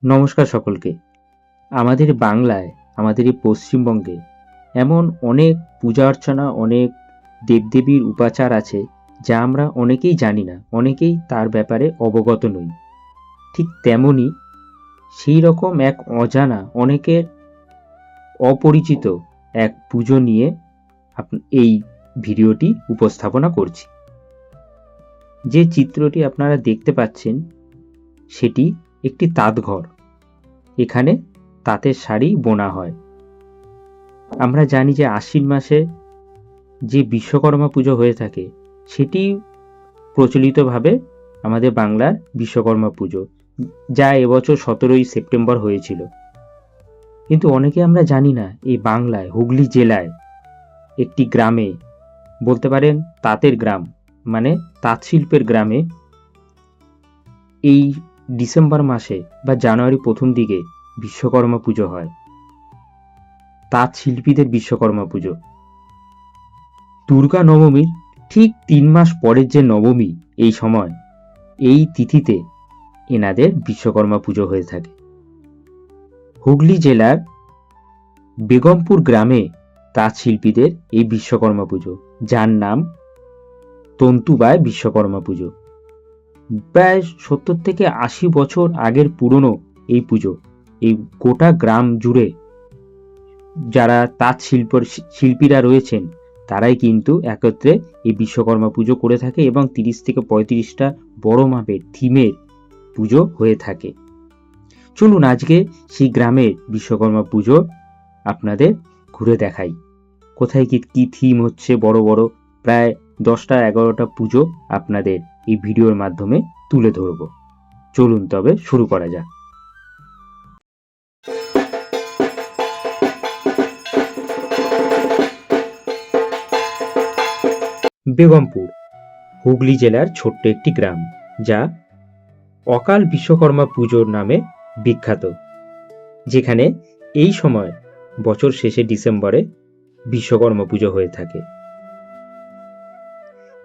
নমস্কার সকলকে। আমাদের বাংলায়, আমাদের এই পশ্চিমবঙ্গে এমন অনেক পূজা অর্চনা, অনেক দেবদেবীর উপাচার আছে যা আমরা অনেকেই জানি না, অনেকেই তার ব্যাপারে অবগত নই। ঠিক তেমনই সেই রকম এক অজানা, অনেকের অপরিচিত এক পুজো নিয়ে এই ভিডিওটি উপস্থাপনা করছি। যে চিত্রটি আপনারা দেখতে পাচ্ছেন সেটি একটি তাঁতঘর। এখানে তাঁতের শাড়ি বোনা হয়। আমরা জানি যে আশ্বিন মাসে যে বিশ্বকর্মা পুজো হয়ে থাকে সেটি প্রচলিতভাবে আমাদের বাংলার বিশ্বকর্মা পুজো, যা এবছর 17ই সেপ্টেম্বর হয়েছিল। কিন্তু অনেকে আমরা জানি না এই বাংলায় হুগলি জেলায় একটি গ্রামে, বলতে পারেন তাঁতের গ্রাম, মানে তাঁত শিল্পের গ্রামে এই ডিসেম্বর মাসে বা জানুয়ারি প্রথম দিকে বিশ্বকর্মা পুজো হয়। তাঁত শিল্পীদের বিশ্বকর্মা পুজো। দুর্গা নবমীর ঠিক 3 মাস পরের যে নবমী, এই সময় এই তিথিতে এনাদের বিশ্বকর্মা পুজো হয়ে থাকে। হুগলি জেলার বেগমপুর গ্রামে তাঁত শিল্পীদের এই বিশ্বকর্মা পুজো, যার নাম তন্তুবায় বিশ্বকর্মা পুজো। প্রায় 70 থেকে 80 বছর আগের পুরনো এই পুজো। এই গোটা গ্রাম জুড়ে যারা তাঁত শিল্পীরা রয়েছেন তারাই কিন্তু একত্রে এই বিশ্বকর্মা পুজো করে থাকে এবং 30 থেকে 35টা বড় মাপের থিমের পুজো হয়ে থাকে। চলুন আজকে সেই গ্রামের বিশ্বকর্মা পুজো আপনাদের ঘুরে দেখাই। কোথায় কি থিম হচ্ছে, বড় বড় প্রায় 10টা 11টা পুজো আপনাদের এই ভিডিওর মাধ্যমে তুলে ধরব। চলুন তবে শুরু করা যাক। বেগমপুর হুগলি জেলার ছোট্ট একটি গ্রাম, যা অকাল বিশ্বকর্মা পুজোর নামে বিখ্যাত, যেখানে এই সময় বছর শেষে ডিসেম্বরে বিশ্বকর্মা পুজো হয়ে থাকে।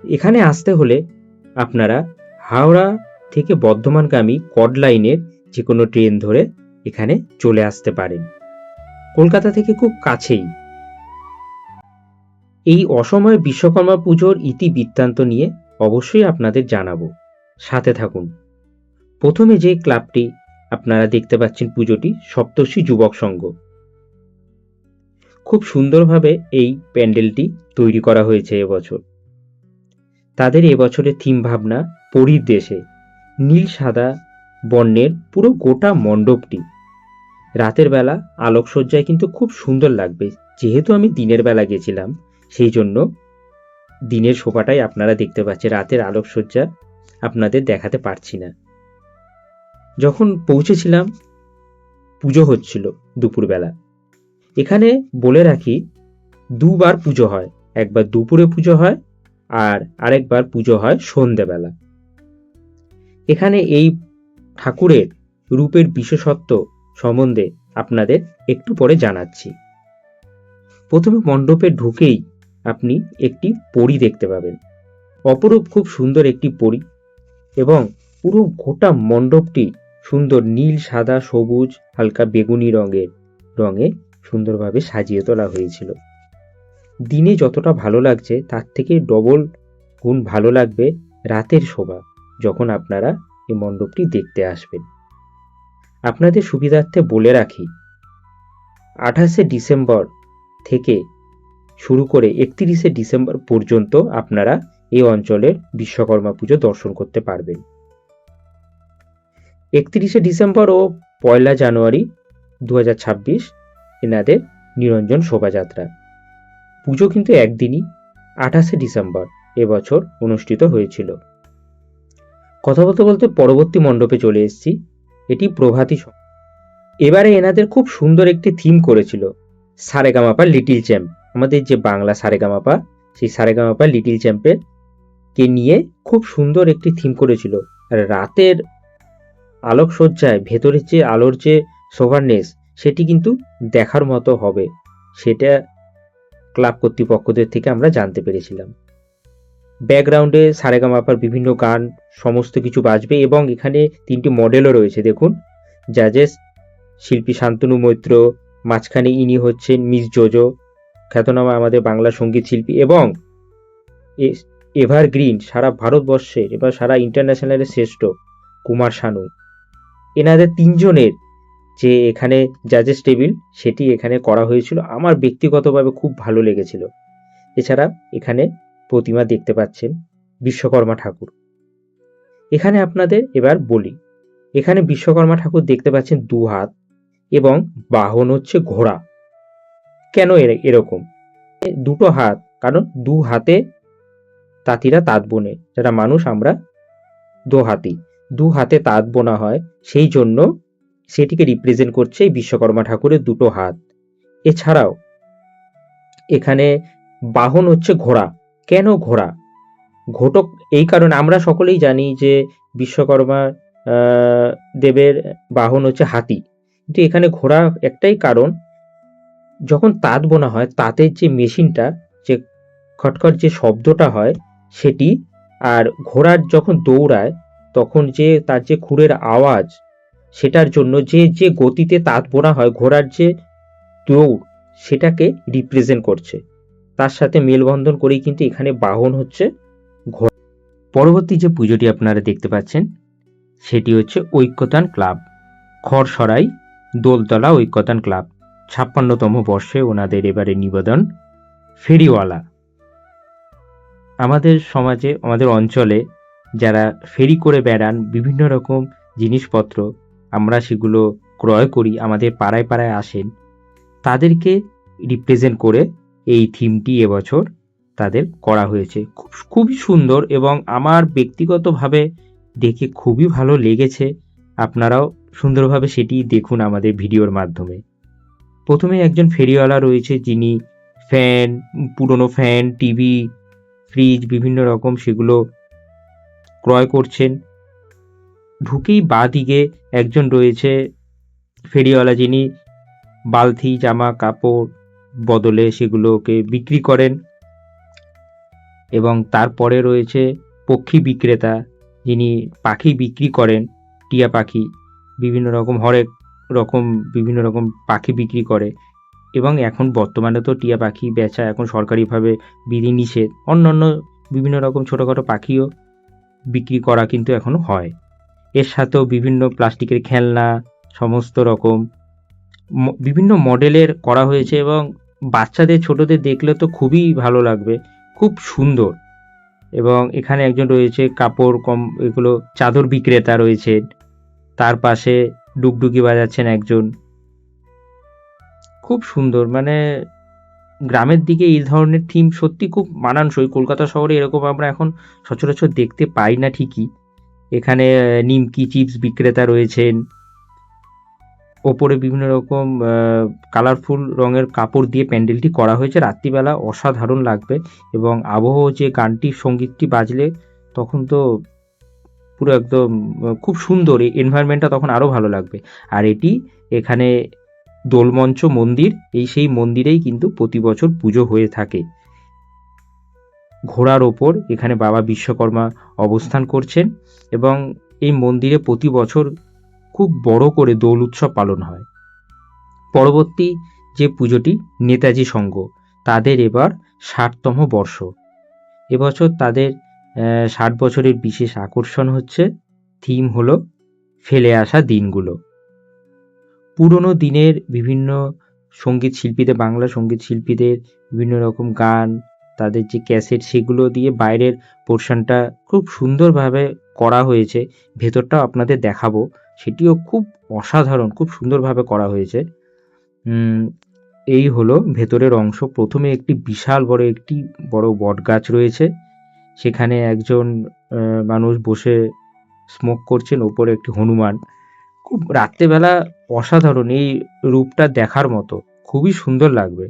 এখানে আসতে হলে আপনারা হাওড়া থেকে বর্ধমানগামী কড লাইনের যে কোনো ট্রেন ধরে এখানে চলে আসতে পারেন। কলকাতা থেকে খুব কাছেই। এই অসময়ে বিশ্বকর্মা পুজোর ইতিবৃত্তান্ত নিয়ে অবশ্যই আপনাদের জানাবো, সাথে থাকুন। প্রথমে যে ক্লাবটি আপনারা দেখতে পাচ্ছেন পুজোটি, সপ্তর্ষি যুবক সংঘ। খুব সুন্দরভাবে এই প্যান্ডেলটি তৈরি করা হয়েছে এবছর। তাদের এবছরের থিম ভাবনা পরীর দেশে। নীল সাদা বর্ণের পুরো গোটা মণ্ডপটি। রাতের বেলা আলোকসজ্জায় কিন্তু খুব সুন্দর লাগবে। যেহেতু আমি দিনের বেলা গেছিলাম, সেই জন্য দিনের শোভাটাই আপনারা দেখতে পাচ্ছেন, রাতের আলোকসজ্জা আপনাদের দেখাতে পারছি না। যখন পৌঁছেছিলাম পুজো হচ্ছিল দুপুরবেলা। এখানে বলে রাখি, দুবার পুজো হয়, একবার দুপুরে পুজো হয় আর আরেকবার পুজো হয় সন্ধেবেলা। এখানে এই ঠাকুরের রূপের বিশেষত্ব সম্বন্ধে আপনাদের একটু পরে জানাচ্ছি। প্রথমে মণ্ডপে ঢুকেই আপনি একটি পরী দেখতে পাবেন। অপরূপ খুব সুন্দর একটি পরী, এবং পুরো গোটা মণ্ডপটি সুন্দর নীল সাদা সবুজ হালকা বেগুনি রঙে সুন্দরভাবে সাজিয়ে তোলা হয়েছিল। দিনে যতটা ভালো লাগছে তার থেকে ডবল গুণ ভালো লাগবে রাতের শোভা, যখন আপনারা এই মণ্ডপটি দেখতে আসবেন। আপনাদের সুবিধার্থে বলে রাখি, 28শে ডিসেম্বর থেকে শুরু করে 31শে ডিসেম্বর পর্যন্ত আপনারা এই অঞ্চলের বিশ্বকর্মা পুজো দর্শন করতে পারবেন। 31শে ডিসেম্বর ও 1 জানুয়ারি 2026 এনাদের নিরঞ্জন শোভাযাত্রা। পুজো কিন্তু একদিনই 28শে ডিসেম্বর এবছর অনুষ্ঠিত হয়েছিল। কথা বলতে বলতে পরবর্তী মণ্ডপে চলে এসেছি। এটি প্রভাতী। এবারে এনাদের খুব সুন্দর একটি থিম করেছিল, সারেগামাপা লিটিল চ্যাম্প। আমাদের যে বাংলা সারেগামাপা, সেই সারেগামাপা লিটিল চ্যাম্পের কে নিয়ে খুব সুন্দর একটি থিম করেছিল। আর রাতের আলোকসজ্জায় ভেতরের যে আলোর যে সোভারনেস, সেটি কিন্তু দেখার মতো হবে, সেটা ক্লাব কর্তৃপক্ষদের থেকে আমরা জানতে পেরেছিলাম। ব্যাকগ্রাউন্ডে সারেগামাপার বিভিন্ন গান সমস্ত কিছু বাজবে, এবং এখানে 3টি মডেলও রয়েছে। দেখুন, জাজেস শিল্পী শান্তনু মৈত্র, মাঝখানে ইনি হচ্ছেন মিস জোজো, খ্যাতনামা আমাদের বাংলা সঙ্গীত শিল্পী এবং এভারগ্রিন সারা ভারতবর্ষের এবার সারা ইন্টারন্যাশনালের শ্রেষ্ঠ কুমার শানু। এনাদের তিনজনের যে এখানে জাজেস টেবিল সেটি এখানে করা হয়েছিল, আমার ব্যক্তিগতভাবে খুব ভালো লেগেছিল। এছাড়া এখানে প্রতিমা দেখতে পাচ্ছেন বিশ্বকর্মা ঠাকুর। এখানে আপনাদের এবার বলি, এখানে বিশ্বকর্মা ঠাকুর দেখতে পাচ্ছেন 2 হাত এবং বাহন হচ্ছে ঘোড়া। কেন এরকম? 2 হাত, কারণ 2 হাতে তাঁতিরা তাঁত বোনে, যারা মানুষ আমরা 2 হাতি, 2 হাতে তাঁত বোনা হয়, সেই জন্য সেটিকে রিপ্রেজেন্ট করছে এই বিশ্বকর্মা ঠাকুরের 2 হাত। এছাড়াও এখানে বাহন হচ্ছে ঘোড়া। কেন ঘোড়া? ঘটক এই কারণে, আমরা সকলেই জানি যে বিশ্বকর্মা দেবের বাহন হচ্ছে হাতি, কিন্তু এখানে ঘোড়া একটাই কারণ, যখন তাঁত বোনা হয় তাঁতের যে মেশিনটা, যে খটখট যে শব্দটা হয় সেটি, আর ঘোড়ার যখন দৌড়ায় তখন যে তার যে খুরের আওয়াজ, সেটার জন্য যে যে গতিতে তাঁত বোনা হয়, ঘোড়ার যে দৌড় সেটাকে রিপ্রেজেন্ট করছে, তার সাথে মেলবন্ধন করেই কিন্তু এখানে বাহন হচ্ছে ঘোড়া। পরবর্তী যে পুজোটি আপনারা দেখতে পাচ্ছেন সেটি হচ্ছে ঐক্যতান ক্লাব, খড়সরাই দোলতলা ঐক্যতান ক্লাব। 56তম বর্ষে ওনাদের এবারে নিবেদন ফেরিওয়ালা। আমাদের সমাজে, আমাদের অঞ্চলে যারা ফেরি করে বেড়ান বিভিন্ন রকম জিনিসপত্র, আমরা সেগুলো ক্রয় করি, আমাদের পাড়ায় পাড়ায় আসেন, তাদেরকে রিপ্রেজেন্ট করে এই থিমটি এবছর তাদের করা হয়েছে। খুবই সুন্দর এবং আমার ব্যক্তিগতভাবে দেখে খুবই ভালো লেগেছে। আপনারাও সুন্দরভাবে সেটি দেখুন আমাদের ভিডিওর মাধ্যমে। প্রথমে একজন ফেরিওয়ালা রয়েছে, যিনি ফ্যান, পুরনো ফ্যান, টিভি, ফ্রিজ বিভিন্ন রকম সেগুলো ক্রয় করছেন। ঢুকেই বাঁ দিকে একজন রয়েছে ফেরিওয়ালা, যিনি বালতি, জামা কাপড় বদলে সেগুলোকে বিক্রি করেন। এবং তারপরে রয়েছে পক্ষী বিক্রেতা, যিনি পাখি বিক্রি করেন, টিয়া পাখি, বিভিন্ন রকম হরেক রকম বিভিন্ন রকম পাখি বিক্রি করে। এবং এখন বর্তমানে তো টিয়া পাখি বেচা এখন সরকারিভাবে বিধিনিষেধ, অন্যান্য বিভিন্ন রকম ছোটোখাটো পাখিও বিক্রি করা কিন্তু এখনও হয়। এর সাথেও বিভিন্ন প্লাস্টিকের খেলনা, সমস্ত রকম বিভিন্ন মডেলের করা হয়েছে এবং বাচ্চাদের, ছোটদের দেখলে তো খুবই ভালো লাগবে, খুব সুন্দর। এবং এখানে একজন রয়েছে কাপড় এগুলো চাদর বিক্রেতা রয়েছেন, তার পাশে ডুগডুগি বাজাচ্ছেন একজন। খুব সুন্দর, মানে গ্রামের দিকে এই ধরনের থিম সত্যি খুব মানানসই। কলকাতা শহরে এরকম আমরা এখন সচরাচর দেখতে পাই না ঠিকই। এখানে নিমকি চিপস বিক্রেতা রয়েছেন, ওপরে বিভিন্ন রকম কালারফুল রঙের কাপড় দিয়ে প্যান্ডেলটি করা হয়েছে। রাত্রিবেলা অসাধারণ লাগবে এবং আবহ যে গানটি, সঙ্গীতটি বাজলে তখন তো পুরো একদম খুব সুন্দর, এই এনভায়রনমেন্টটা তখন আরও ভালো লাগবে। আর এটি এখানে দোলমঞ্চ মন্দির, এই সেই মন্দিরেই কিন্তু প্রতি বছর পুজো হয়ে থাকে। ঘোড়ার ওপর এখানে বাবা বিশ্বকর্মা অবস্থান করছেন এবং এই মন্দিরে প্রতি বছর খুব বড় করে দোল উৎসব পালন হয়। পরবর্তী যে পুজোটি নেতাজি সংঘ, তাদের এবার 60তম বর্ষ। এবছর তাদের 60 বছরের বিশেষ আকর্ষণ হচ্ছে, থিম হলো ফেলে আসা দিনগুলো। পুরনো দিনের বিভিন্ন সঙ্গীত শিল্পীদের, বাংলা সঙ্গীত শিল্পীদের বিভিন্ন রকম গান, তাদের যে ক্যাসেট, সেগুলো দিয়ে বাইরের পোর্শনটা খুব সুন্দরভাবে করা হয়েছে। ভেতরটাও আপনাদের দেখাবো, সেটিও খুব অসাধারণ, খুব সুন্দরভাবে করা হয়েছে। এই হলো ভেতরের অংশ। প্রথমে একটি বিশাল বড় বট গাছ রয়েছে, সেখানে একজন মানুষ বসে স্মোক করছেন, ওপরে একটি হনুমান। খুব রাত্রেবেলা অসাধারণ, এই রূপটা দেখার মতো, খুবই সুন্দর লাগবে।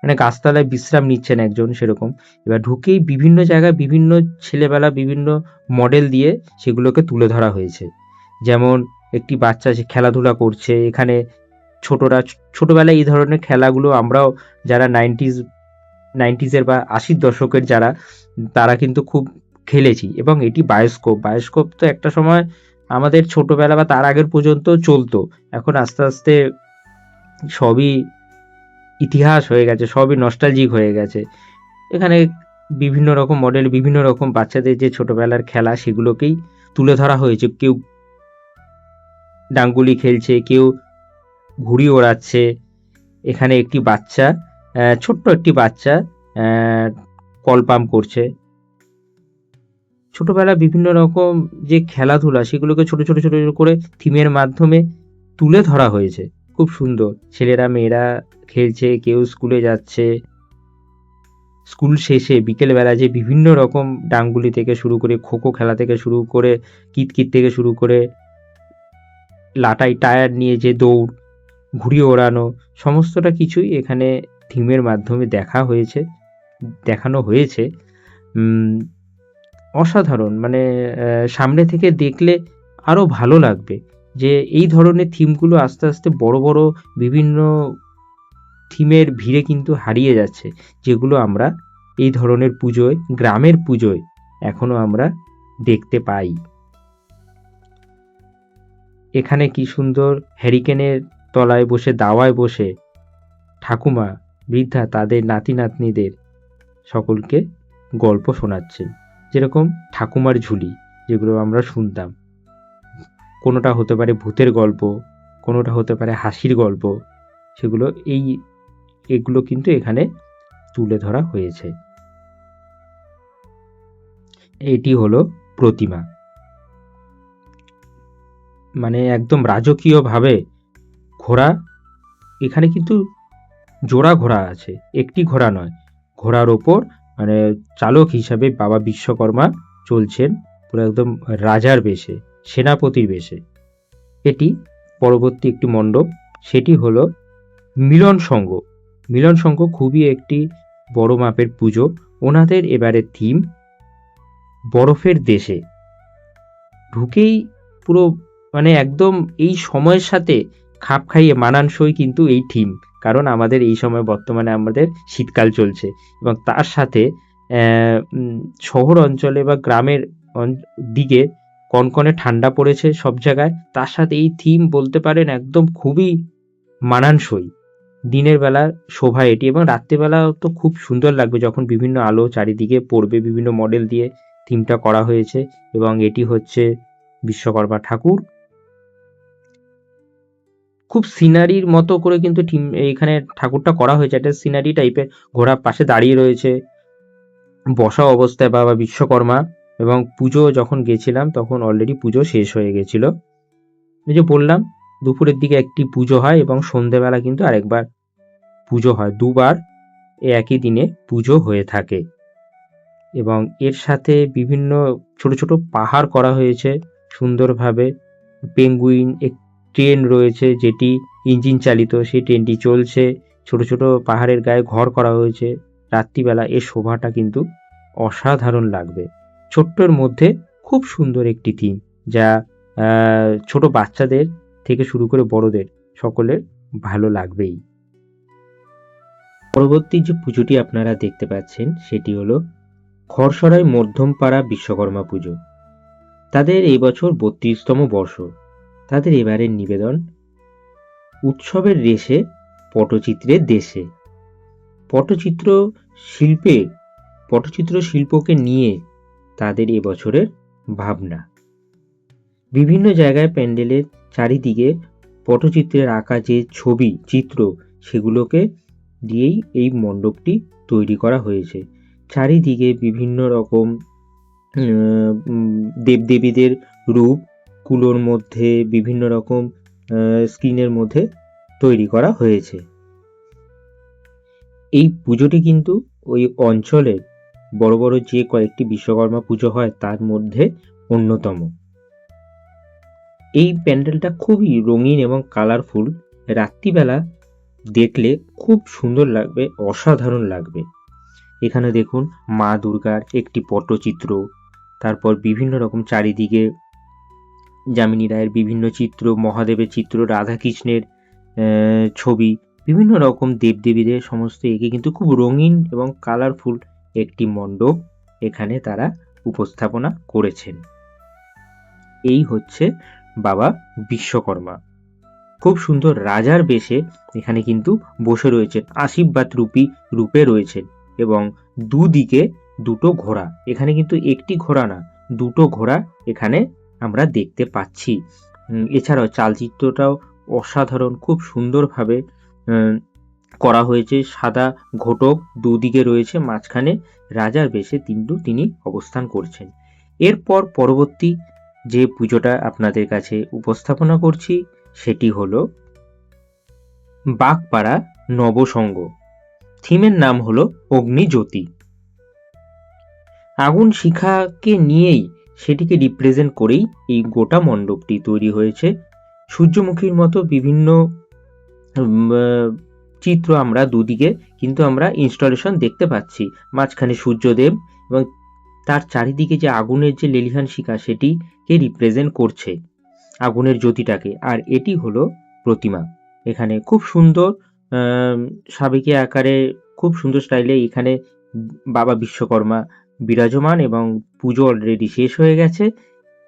মানে গাছতলায় বিশ্রাম নিচ্ছেন একজন সেরকম। এবার ঢুকেই বিভিন্ন জায়গায় বিভিন্ন ছেলেবেলা বিভিন্ন মডেল দিয়ে সেগুলোকে তুলে ধরা হয়েছে। যেমন একটি বাচ্চা সে খেলাধুলা করছে, এখানে ছোটবেলায় এই ধরনের খেলাগুলো আমরাও যারা 90s বা 80s দশকের যারা, তারা কিন্তু খুব খেলেছি। এবং এটি বায়োস্কোপ তো একটা সময় আমাদের ছোটবেলা বা তার আগের পর্যন্ত চলতো, এখন আস্তে আস্তে সবই ইতিহাস হয়ে গেছে, সবই নস্টালজিক হয়ে গেছে। এখানে বিভিন্ন রকম মডেল, বিভিন্ন রকম বাচ্চাদের যে ছোটবেলার খেলা সেগুলোকেই তুলে ধরা হয়েছে। কেউ ডাঙ্গুলি খেলছে, কেউ ঘুড়ি ওড়াচ্ছে। এখানে একটি বাচ্চা, ছোট্ট একটি বাচ্চা কল পাম্প করছে। ছোটবেলা বিভিন্ন রকম যে খেলাধুলা সেগুলোকে ছোট ছোট ছোট ছোট করে থিমের মাধ্যমে তুলে ধরা হয়েছে। খুব সুন্দর, ছেলেরা মেয়েরা খেলছে, কেউ স্কুলে যাচ্ছে। স্কুল শেষে বিকেলবেলা যে বিভিন্ন রকম ডাংগুলি থেকে শুরু করে, খোখো খেলা থেকে শুরু করে, কিতকিত থেকে শুরু করে, লাটাই টায়ার নিয়ে যে দৌড়, ঘুড়ি ওড়ানো, সমস্তটা কিছুই এখানে থিমের মাধ্যমে দেখানো হয়েছে। অসাধারণ, মানে সামনে থেকে দেখলে আরও ভালো লাগবে যে এই ধরনের থিমগুলো আস্তে আস্তে বড় বড় বিভিন্ন থিমের ভিড়ে কিন্তু হারিয়ে যাচ্ছে, যেগুলো আমরা এই ধরনের পুজোয়, গ্রামের পুজোয় এখনো আমরা দেখতে পাই। এখানে কি সুন্দর হ্যারিকেনের তলায় বসে, দাওয়ায় বসে ঠাকুমা বৃদ্ধা তাদের নাতি নাতনিদের সকলকে গল্প শোনাচ্ছেন। যেরকম ঠাকুমার ঝুলি, যেগুলো আমরা শুনতাম, কোনোটা হতে পারে ভূতের গল্প, কোনোটা হতে পারে হাসির গল্প, সেগুলো এগুলো কিন্তু এখানে তুলে ধরা হয়েছে। এটি হলো প্রতিমা, মানে একদম রাজকীয়ভাবে ঘোড়া, এখানে কিন্তু জোড়া ঘোড়া আছে, একটি ঘোড়া নয়। ঘোড়ার ওপর মানে চালক হিসাবে বাবা বিশ্বকর্মা চলছেন, পুরো একদম রাজার বেশে, সেনাপতির বেশে। এটি পরবর্তী একটি মণ্ডপ, সেটি হলো মিলন সংঘ। মিলন সংঘ খুবই একটি বড় মাপের পুজো। ওনাদের এবারে থিম বরফের দেশে। ঢুকেই পুরো মানে একদম এই সময়ের সাথে খাপ খাইয়ে মানানসই কিন্তু এই থিম, কারণ আমাদের এই সময় বর্তমানে আমাদের শীতকাল চলছে, এবং তার সাথে শহর অঞ্চলে বা গ্রামের দিকে কনকনে ঠান্ডা পড়েছে সব জায়গায়, তার সাথে এই থিম বলতে পারেন একদম খুবই মানানসই। দিনের বেলা শোভা এটি, এবং রাত্রিবেলা তো খুব সুন্দর লাগবে যখন বিভিন্ন আলো চারিদিকে পড়বে, বিভিন্ন মডেল দিয়ে থিমটা করা হয়েছে। এবং এটি হচ্ছে বিশ্বকর্মা ঠাকুর, খুব সিনারির মতো করে কিন্তু এইখানে ঠাকুরটা করা হয়েছে, একটা সিনারি টাইপের। ঘোড়া পাশে দাঁড়িয়ে রয়েছে বসা অবস্থায় বাবা বিশ্বকর্মা, এবং পুজো যখন গেছিলাম তখন অলরেডি পুজো শেষ হয়ে গেছিল। এই যে বললাম দুপুরের দিকে একটি পুজো হয় এবং সন্ধেবেলা কিন্তু আরেকবার পুজো হয়, দুবার একই দিনে পুজো হয়ে থাকে। এবং এর সাথে বিভিন্ন ছোট ছোট পাহাড় করা হয়েছে সুন্দরভাবে। পেঙ্গুইন ট্রেন রয়েছে যেটি ইঞ্জিন চালিত, সেই ট্রেনটি চলছে। ছোট ছোট পাহাড়ের গায়ে ঘর করা হয়েছে। রাত্রিবেলা এর শোভাটা কিন্তু অসাধারণ লাগবে। ছোট্টর মধ্যে খুব সুন্দর একটি থিম, যা ছোট বাচ্চাদের থেকে শুরু করে বড়দের সকলের ভালো লাগবেই। পরবর্তী যে পুজোটি আপনারা দেখতে পাচ্ছেন সেটি হলো খড়সরাই মধ্যমপাড়া বিশ্বকর্মা পুজো। তাদের এই বছর 32তম বর্ষ। তাদের এবারের নিবেদন উৎসবের রেশে পটচিত্রের দেশে। পটচিত্র শিল্পকে নিয়ে তাদের এবছরের ভাবনা। বিভিন্ন জায়গায় প্যান্ডেলের চারিদিকে পটচিত্রের আঁকা যে ছবি চিত্র, সেগুলোকে দিয়েই এই মণ্ডপটি তৈরি করা হয়েছে। চারিদিকে বিভিন্ন রকম দেবদেবীদের রূপ কুলোর মধ্যে, বিভিন্ন রকম স্ক্রিনের মধ্যে তৈরি করা হয়েছে। এই পুজোটি কিন্তু ওই অঞ্চলের বড় বড় যে কয়েকটি বিশ্বকর্মা পুজো হয় তার মধ্যে অন্যতম। এই প্যান্ডেলটা খুবই রঙিন এবং কালারফুল। রাত্রিবেলা দেখলে খুব সুন্দর লাগবে, অসাধারণ লাগবে। এখানে দেখুন মা দুর্গার একটি পটচিত্র, তারপর বিভিন্ন রকম চারিদিকে যামিনী রায়ের বিভিন্ন চিত্র, মহাদেবের চিত্র, রাধাকৃষ্ণের ছবি, বিভিন্ন রকম দেবদেবীদের সমস্ত এঁকে কিন্তু খুব রঙিন এবং কালারফুল একটি মণ্ডপ এখানে তারা উপস্থাপনা করেছেন। এই হচ্ছে বাবা বিশ্বকর্মা। খুব সুন্দর রাজার বেশে এখানে কিন্তু বসে রয়েছেন, আশীর্বাদ রূপে রয়েছেন, এবং দুদিকে দুটো ঘোড়া, এখানে কিন্তু একটি ঘোড়া না, দুটো ঘোড়া এখানে আমরা দেখতে পাচ্ছি। এছাড়াও চালচিত্রটাও অসাধারণ, খুব সুন্দরভাবে করা হয়েছে। সাদা ঘটক দুদিকে রয়েছে, মাঝখানে রাজার বেশে তিনি অবস্থান করছেন। এরপর পরবর্তী যে পুজোটা আপনাদের কাছে উপস্থাপনা করছি সেটি হলো বাগপাড়া নবসঙ্গ। থিমের নাম হলো অগ্নিজ্যোতি। আগুন শিখাকে নিয়েই, সেটিকে রিপ্রেজেন্ট করেই এই গোটা মণ্ডপটি তৈরি হয়েছে। সূর্যমুখীর মতো বিভিন্ন চিত্র আমরা দুদিকে কিন্তু আমরা ইনস্টলেশন দেখতে পাচ্ছি। মাঝখানে সূর্যদেব এবং তার চারিদিকে যে আগুনের যে লেলিহান শিখা, সেটিকে রিপ্রেজেন্ট করছে আগুনের জ্যোতিটাকে। আর এটি হলো প্রতিমা। এখানে খুব সুন্দর সাবেকি আকারে, খুব সুন্দর স্টাইলে এখানে বাবা বিশ্বকর্মা বিরাজমান, এবং পুজো অলরেডি শেষ হয়ে গেছে।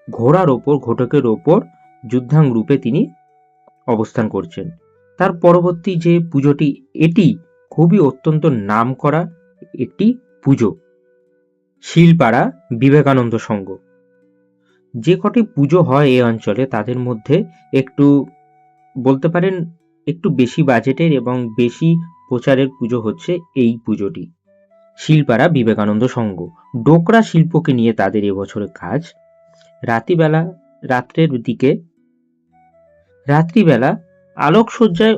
ঘোড়ার ওপর, ঘটকের ওপর যুদ্ধাং রূপে তিনি অবস্থান করছেন। তার পরবর্তী যে পুজোটি, এটি খুবই অত্যন্ত নামকরা একটি পুজো, শিলপাড়া বিবেকানন্দ সংঘ। যে কটি পুজো হয় এই অঞ্চলে, তাদের মধ্যে একটু বলতে পারেন একটু বেশি বাজেটের এবং বেশি প্রচারের পুজো হচ্ছে এই পুজোটি, শিলপাড়া বিবেকানন্দ সংঘ। ডোকরা শিল্পকে নিয়ে তাদের এবছরের কাজ। রাত্রিবেলা আলোকসজ্জায়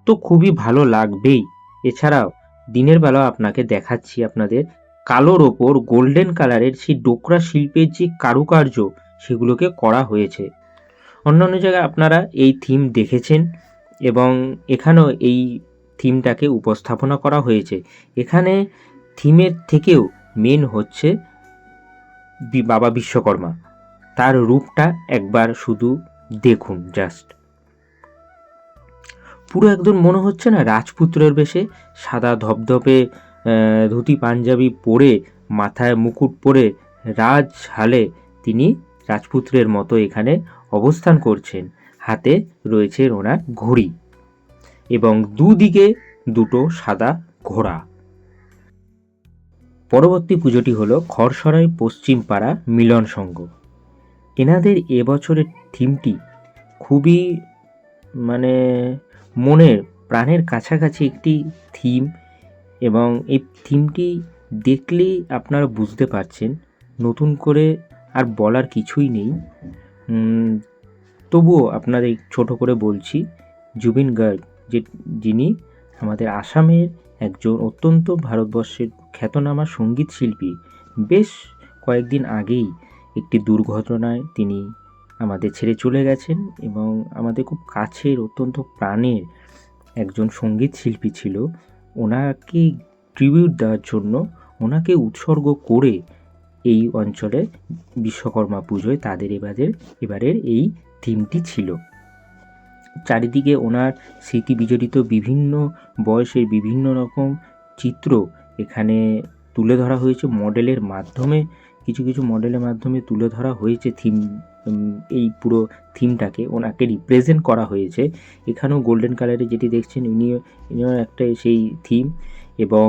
তো খুবই ভালো লাগবেই। এছাড়াও দিনের বেলা আপনাকে দেখাচ্ছি, আপনাদের কালোর ওপর গোল্ডেন কালারের সেই ডোকরা শিল্পের যে কারুকার্য, সেগুলোকে করা হয়েছে। অন্যান্য জায়গায় আপনারা এই থিম দেখেছেন, এবং এখানেও এই থিমটাকে উপস্থাপনা করা হয়েছে। এখানে থিমের থেকেও মেন হচ্ছে বাবা বিশ্বকর্মা। তার রূপটা একবার শুধু দেখুন, জাস্ট পুরো একদম মনে হচ্ছে না রাজপুত্রের বেশে, সাদা ধবধবে ধুতি পাঞ্জাবি পরে, মাথায় মুকুট পরে, রাজ হালে তিনি রাজপুত্রের মতো এখানে অবস্থান করছেন। হাতে রয়েছে ওনার ঘড়ি, এবং দুদিকে দুটো সাদা ঘোড়া। পরবর্তী পুজোটি হলো খড়সরাই পশ্চিম পাড়া মিলন সংঘ। এনাদের এবছরের থিমটি খুবই মানে মনের প্রাণের কাছাকাছি একটি থিম, এবং এই থিমটি দেখলেই আপনারা বুঝতে পারছেন, নতুন করে আর বলার কিছুই নেই। তবুও আপনাদের ছোট করে বলছি, জুবিন গার্গ, যিনি আমাদের আসামের একজন অত্যন্ত ভারতবর্ষের খ্যাতনামা সঙ্গীত শিল্পী, বেশ কয়েকদিন আগেই একটি দুর্ঘটনায় তিনি আমাদের ছেড়ে চলে গেছেন, এবং আমাদের খুব কাছের অত্যন্ত প্রাণের একজন সঙ্গীত শিল্পী ছিল। ওনাকে ট্রিবিউট দেওয়ার জন্য, ওনাকে উৎসর্গ করে এই অঞ্চলে বিশ্বকর্মা পুজোয় তাদের এবারের এই থিমটি ছিল। চারিদিকে ওনার স্মৃতি বিজড়িত বিভিন্ন বয়সের বিভিন্ন রকম চিত্র এখানে তুলে ধরা হয়েছে মডেলের মাধ্যমে, কিছু মডেলের মাধ্যমে তুলে ধরা হয়েছে থিম। এই পুরো থিমটাকে ওনাকে রিপ্রেজেন্ট করা হয়েছে। এখানেও গোল্ডেন কালারে যেটি দেখছেন, ইনিও একটা সেই থিম, এবং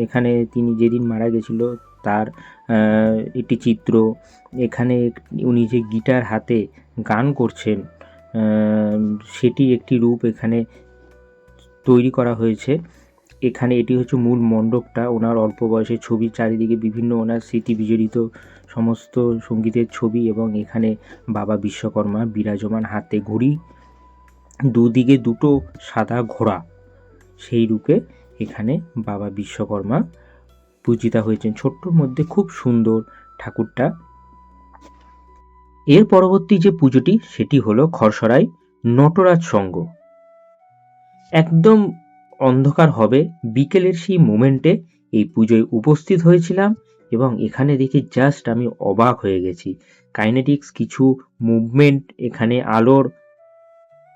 এখানে তিনি যেদিন মারা গেছিল তার একটি চিত্র। এখানে উনি যে গিটার হাতে গান করছেন, সেটি একটি রূপ এখানে তৈরি করা হয়েছে। এখানে এটি হচ্ছে মূল মণ্ডপটা, ওনার অল্প বয়সের ছবি, চারিদিকে বিভিন্ন ওনার স্মৃতি বিজড়িত সমস্ত সঙ্গীতের ছবি, এবং এখানে বাবা বিশ্বকর্মা বিরাজমান, হাতে ঘড়ি, দুদিকে দুটো সাদা ঘোড়া, সেই রূপে এখানে বাবা বিশ্বকর্মা পূজিতা হয়েছেন। ছোট্টর মধ্যে খুব সুন্দর ঠাকুরটা। এর পরবর্তী যে পুজোটি, সেটি হলো খড়সরাই নটরাজ সংঘ। একদম অন্ধকার হবে বিকেলের সেই মোমেন্টে এই পুজোয় উপস্থিত হয়েছিলাম, এবং এখানে দেখে জাস্ট আমি অবাক হয়ে গেছি। কাইনেটিক্স কিছু মুভমেন্ট, এখানে আলোর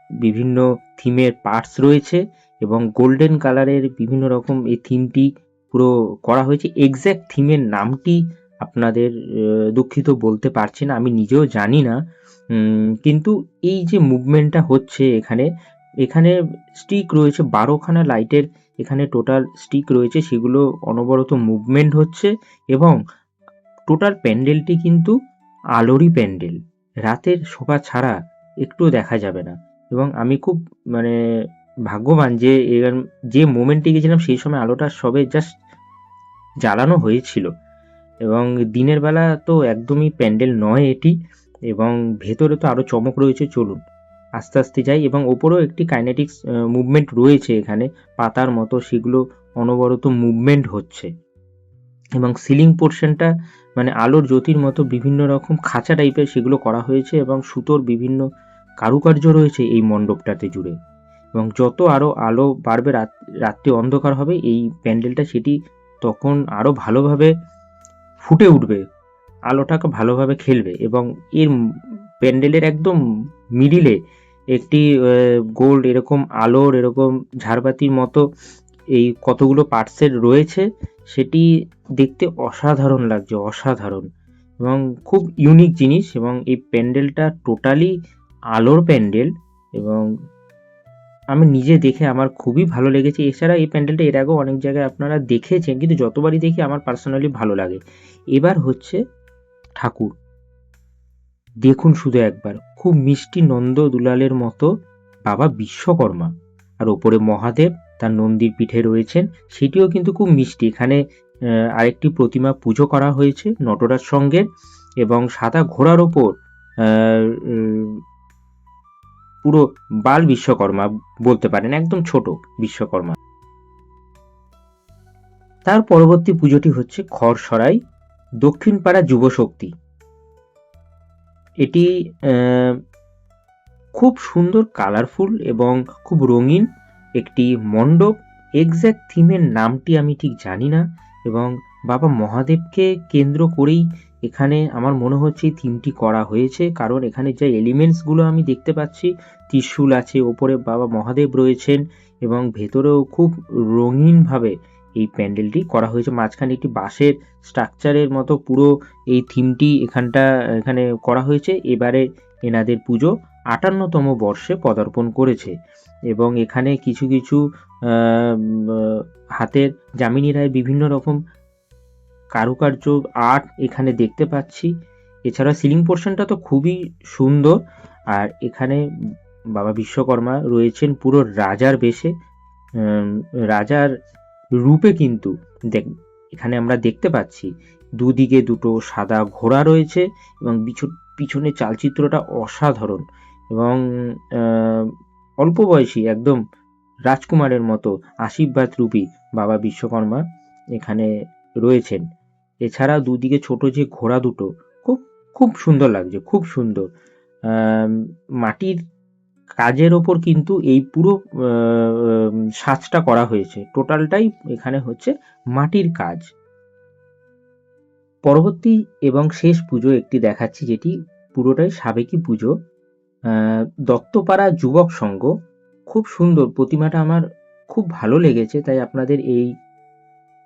বিভিন্ন থিমের পার্টস রয়েছে, এবং গোল্ডেন কালারের বিভিন্ন রকম এই থিমটি পুরো করা হয়েছে। এক্স্যাক্ট থিমের নামটি আপনাদের দুঃখিত বলতে পারছি না, আমি নিজেও জানি না। কিন্তু এই যে মুভমেন্টটা হচ্ছে এখানে, এখানে স্টিক রয়েছে 12খানা লাইটের, এখানে টোটাল স্টিক রয়েছে, সেগুলো অনবরত মুভমেন্ট হচ্ছে এবং টোটাল প্যান্ডেলটি কিন্তু আলোরই প্যান্ডেল, রাতের শোভা ছাড়া একটুও দেখা যাবে না। এবং আমি খুব মানে ভাগ্যবান যে মোমেন্টে গেছিলাম সেই সময় আলোটা সবে জাস্ট জ্বালানো হয়েছিল এবং দিনের বেলা তো একদমই প্যান্ডেল নয় এটি, এবং ভেতরে তো আরও চমক রয়েছে। চলুন আস্তে আস্তে যাই, এবং ওপরেও একটি কাইনেটিক্স মুভমেন্ট রয়েছে এখানে পাতার মতো, সেগুলো অনবরত মুভমেন্ট হচ্ছে এবং সিলিং পোর্শনটা মানে আলোর জ্যোতির মতো বিভিন্ন রকম খাঁচা টাইপের সেগুলো করা হয়েছে এবং সুতোর বিভিন্ন কারুকার্য রয়েছে এই মণ্ডপটাতে জুড়ে। এবং যত আরও আলো বাড়বে, রাত্রি অন্ধকার হবে, এই প্যান্ডেলটা সেটি তখন আরও ভালোভাবে ফুটে উঠবে, আলোটাকে ভালোভাবে খেলবে। এবং এর প্যান্ডেলের একদম মিডিলে একটি গোল্ড এরকম আলোর এরকম ঝাড়বাতির মতো এই কতগুলো পার্টসের রয়েছে, সেটি দেখতে অসাধারণ লাগছে, অসাধারণ এবং খুব ইউনিক জিনিস। এবং এই প্যান্ডেলটা টোটালি আলোর প্যান্ডেল এবং আমি নিজে দেখে আমার খুবই ভালো লেগেছে। এছাড়া এই প্যান্ডেলটা এর আগেও অনেক জায়গায় আপনারা দেখেছেন, কিন্তু যতবারই দেখি আমার পার্সোনালি ভালো লাগে। এবার হচ্ছে ঠাকুর, দেখুন শুধু একবার, খুব মিষ্টি নন্দ দুলালের মতো বাবা বিশ্বকর্মা, আর ওপরে মহাদেব তার নন্দীর পিঠে রয়েছেন, সেটিও কিন্তু খুব মিষ্টি। এখানে আরেকটি প্রতিমা পুজো করা হয়েছে নটরাজ সঙ্গের, এবং সাদা ঘোড়ার ওপর পুরো বাল বিশ্বকর্মা বলতে পারেন, একদম ছোট বিশ্বকর্মা। তার পরবর্তী পুজোটি হচ্ছে খড়সরাই দক্ষিণপাড়া যুবশক্তি। এটি খুব সুন্দর, কালারফুল এবং খুব রঙিন একটি মণ্ডপ। এক্স্যাক্ট থিমের নামটি আমি ঠিক জানি না, এবং বাবা মহাদেবকে কেন্দ্র করেই এখানে আমার মনে হচ্ছে এই থিমটি করা হয়েছে, কারণ এখানে যে এলিমেন্টসগুলো আমি দেখতে পাচ্ছি, ত্রিশূল আছে, ওপরে বাবা মহাদেব রয়েছেন এবং ভেতরেও খুব রঙিনভাবে এই প্যান্ডেলটি করা হয়েছে। মাঝখানে একটি বাঁশের স্ট্রাকচারের মতো পুরো এই থিমটি এখানে করা হয়েছে। এবারে এনাদের পুজো 58তম বর্ষে পদার্পণ করেছে এবং এখানে কিছু কিছু হাতের যামিনী রায়ের বিভিন্ন রকম কারুকার্য আর্ট এখানে দেখতে পাচ্ছি। এছাড়া সিলিং পোর্শনটা তো খুবই সুন্দর, আর এখানে বাবা বিশ্বকর্মা রয়েছেন পুরো রাজার বেশে, রাজার রূপে। কিন্তু এখানে আমরা দেখতে পাচ্ছি দুদিকে দুটো সাদা ঘোড়া রয়েছে এবং পিছনে চালচিত্রটা অসাধারণ এবং অল্প বয়সী একদম রাজকুমারের মতো আশীর্বাদ রূপী বাবা বিশ্বকর্মা এখানে রয়েছেন। এছাড়া দুদিকে ছোট যে ঘোড়া দুটো খুব খুব সুন্দর লাগছে, খুব সুন্দর। মাটির কাজের ওপর কিন্তু এই পুরো সাজটা করা হয়েছে, টোটালটাই এখানে হচ্ছে মাটির কাজ। পরবর্তী এবং শেষ পুজো একটি দেখাচ্ছি, যেটি পুরোটাই সাবেকি পুজো, দত্তপাড়া যুবক সংঘ। খুব সুন্দর প্রতিমাটা, আমার খুব ভালো লেগেছে, তাই আপনাদের এই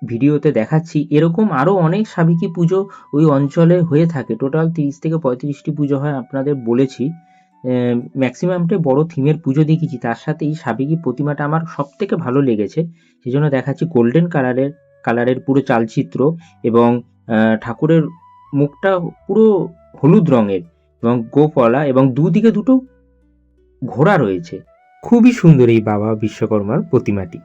ভিডিওতে দেখাচ্ছি। এরকম আরও অনেক সাবেকি পুজো ওই অঞ্চলে হয়ে থাকে, টোটাল 30 থেকে 35টি পুজো হয় আপনাদের বলেছি। ম্যাক্সিমামটাই বড় থিমের পুজো দেখিয়েছি, তার সাথে এই সাবেকি প্রতিমাটা আমার সব থেকে ভালো লেগেছে, সেজন্য দেখাচ্ছি। গোল্ডেন কালারের পুরো চালচিত্র এবং ঠাকুরের মুখটা পুরো হলুদ রঙের এবং গোপলা, এবং দুদিকে দুটো ঘোড়া রয়েছে। খুবই সুন্দর এই বাবা বিশ্বকর্মার প্রতিমাটি।